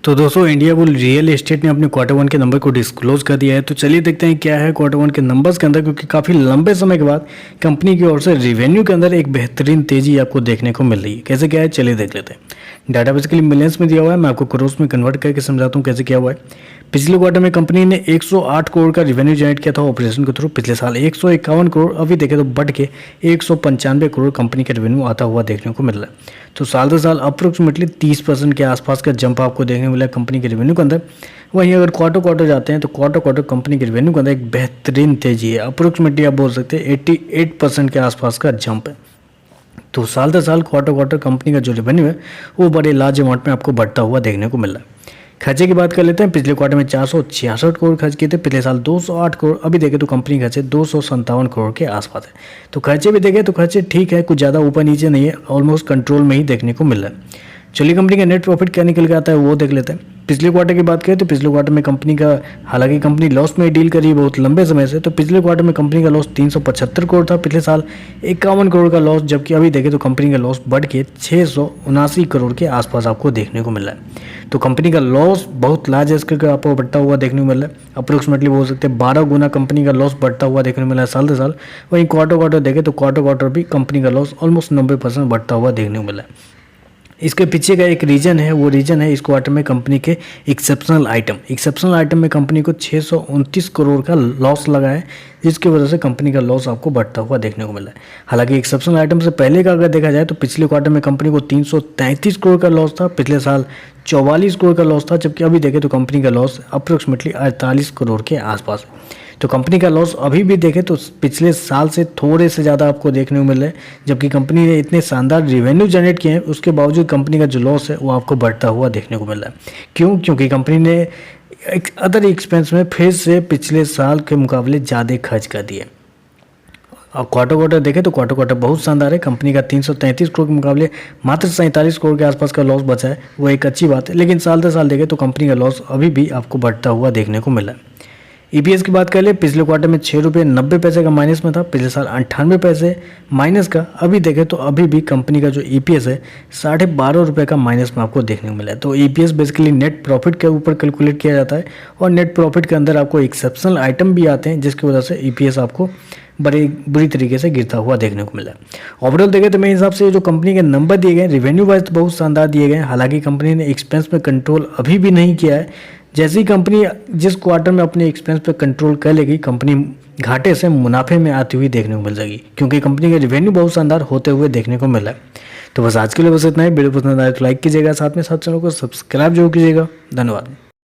तो दोस्तों India bull real estate ने अपने क्वार्टर वन के नंबर को डिस्क्लोज कर दिया है। तो चलिए देखते हैं क्या है क्वार्टर वन के नंबर्स के अंदर, क्योंकि काफ़ी लंबे समय के बाद कंपनी की ओर से रिवेन्यू के अंदर एक बेहतरीन तेजी आपको देखने को मिल रही है। कैसे क्या है चलिए देख लेते हैं। डाटा बेसिकली मिलियंस में दिया हुआ है, मैं आपको करोड़ में कन्वर्ट करके समझाता हूँ कैसे क्या हुआ है। पिछले क्वार्टर में कंपनी ने 108 करोड़ का रिवेन्यू जनरेट किया था ऑपरेशन के थ्रू। पिछले साल 151 करोड़, अभी देखें तो बढ़ के 195 करोड़ कंपनी का रेवेन्यू आता हुआ देखने को मिल रहा है। तो साल दर साल अप्रोक्सीमेटली 30% के आसपास का जंप आपको देखने को मिला है कंपनी के रेवेन्यू के अंदर। वहीं अगर क्वार्टर जाते हैं तो क्वार्टर कंपनी के रेवेन्यू के अंदर एक बेहतरीन तेजी है। अप्रोक्सीमेटली आप बोल सकते हैं 88% के आसपास का जंप है। तो साल दर साल क्वार्टर कंपनी का जो रेवेन्यू है वो बड़े लार्ज अमाउंट में आपको बढ़ता हुआ देखने को मिल रहा है। खर्चे की बात कर लेते हैं। पिछले क्वार्टर में 466 करोड़ खर्च किए थे, पिछले साल 208 करोड़, अभी देखें तो कंपनी खर्चे 257 करोड़ के आसपास है। तो खर्चे भी देखें तो खर्चे ठीक है, कुछ ज़्यादा ऊपर नीचे नहीं है, ऑलमोस्ट कंट्रोल में ही देखने को मिल रहा है। चलिए कंपनी का नेट प्रॉफिट क्या निकल के आता है वो देख लेते हैं। पिछले क्वार्टर की बात करें तो पिछले क्वार्टर में कंपनी का, हालांकि कंपनी लॉस में डील करी बहुत लंबे समय से, तो पिछले क्वार्टर में कंपनी का लॉस 375 करोड़ था, पिछले साल 51 करोड़ का लॉस, जबकि अभी देखें तो कंपनी का लॉस बढ़ के 679 करोड़ के आसपास आपको देखने को मिल रहा है। तो कंपनी का लॉस बहुत लार्ज स्केल का आपको बढ़ता हुआ देखने को मिल रहा है। अप्रोक्सीमेटली बोल सकते हैं 12 गुना कंपनी का लॉस बढ़ता हुआ देखने को मिला है साल दर साल। वहीं क्वार्टर देखें तो क्वार्टर भी कंपनी का लॉस ऑलमोस्ट 90% बढ़ता हुआ देखने को मिला है। इसके पीछे का एक रीजन है, वो रीजन है इस क्वार्टर में कंपनी के एक्सेप्शनल आइटम में कंपनी को 629 करोड़ का लॉस लगा है, जिसकी वजह से कंपनी का लॉस आपको बढ़ता हुआ देखने को मिला है। हालांकि एक्सेप्शनल आइटम से पहले का अगर देखा जाए तो पिछले क्वार्टर में कंपनी को 333 करोड़ का लॉस था, पिछले साल 44 करोड़ का लॉस था, जबकि अभी देखें तो कंपनी का लॉस अप्रोक्सीमेटली 48 करोड़ के आसपास है। तो कंपनी का लॉस अभी भी देखें तो पिछले साल से थोड़े से ज़्यादा आपको देखने को मिल रहा है, जबकि कंपनी ने इतने शानदार रेवेन्यू जनरेट किए हैं, उसके बावजूद कंपनी का जो लॉस है वो आपको बढ़ता हुआ देखने को मिल रहा है। क्योंकि कंपनी ने अदर एक्सपेंस में फिर से पिछले साल के मुकाबले ज़्यादा खर्च कर दिए। और क्वार्टर देखें तो क्वार्टर बहुत शानदार है। कंपनी का 333 करोड़ के मुकाबले मात्र 47 करोड़ के आसपास का लॉस बचा है, वो एक अच्छी बात है। लेकिन साल दर साल देखें तो कंपनी का लॉस अभी भी आपको बढ़ता हुआ देखने को मिला है। ईपीएस की बात कर ले, पिछले क्वार्टर में 6 रुपये 90 पैसे का माइनस में था, पिछले साल 98 पैसे माइनस का। अभी देखें तो अभी भी कंपनी का जो ईपीएस है 12.5 रुपये का माइनस में आपको देखने को मिला है। तो ईपीएस बेसिकली नेट प्रॉफिट के ऊपर कैलकुलेट किया जाता है, और नेट प्रॉफिट के अंदर आपको एक्सेप्शनल आइटम भी आते हैं, जिसकी वजह से ईपीएस आपको बड़ी बुरी तरीके से गिरता हुआ देखने को मिला है। ओवरऑल देखें तो मेरे हिसाब से जो कंपनी के नंबर दिए गए रेवेन्यू वाइज तो बहुत शानदार दिए गए हैं। हालांकि कंपनी ने एक्सपेंस पे कंट्रोल अभी भी नहीं किया है। जैसे ही कंपनी जिस क्वार्टर में अपने एक्सपेंस पे कंट्रोल कर लेगी, कंपनी घाटे से मुनाफे में आती हुई देखने को मिल जाएगी, क्योंकि कंपनी का रेवेन्यू बहुत शानदार होते हुए देखने को मिला है। तो बस आज के लिए बस इतना ही। वीडियो पसंद आए तो लाइक कीजिएगा, साथ में साथ चैनल को सब्सक्राइब जरूर कीजिएगा। धन्यवाद।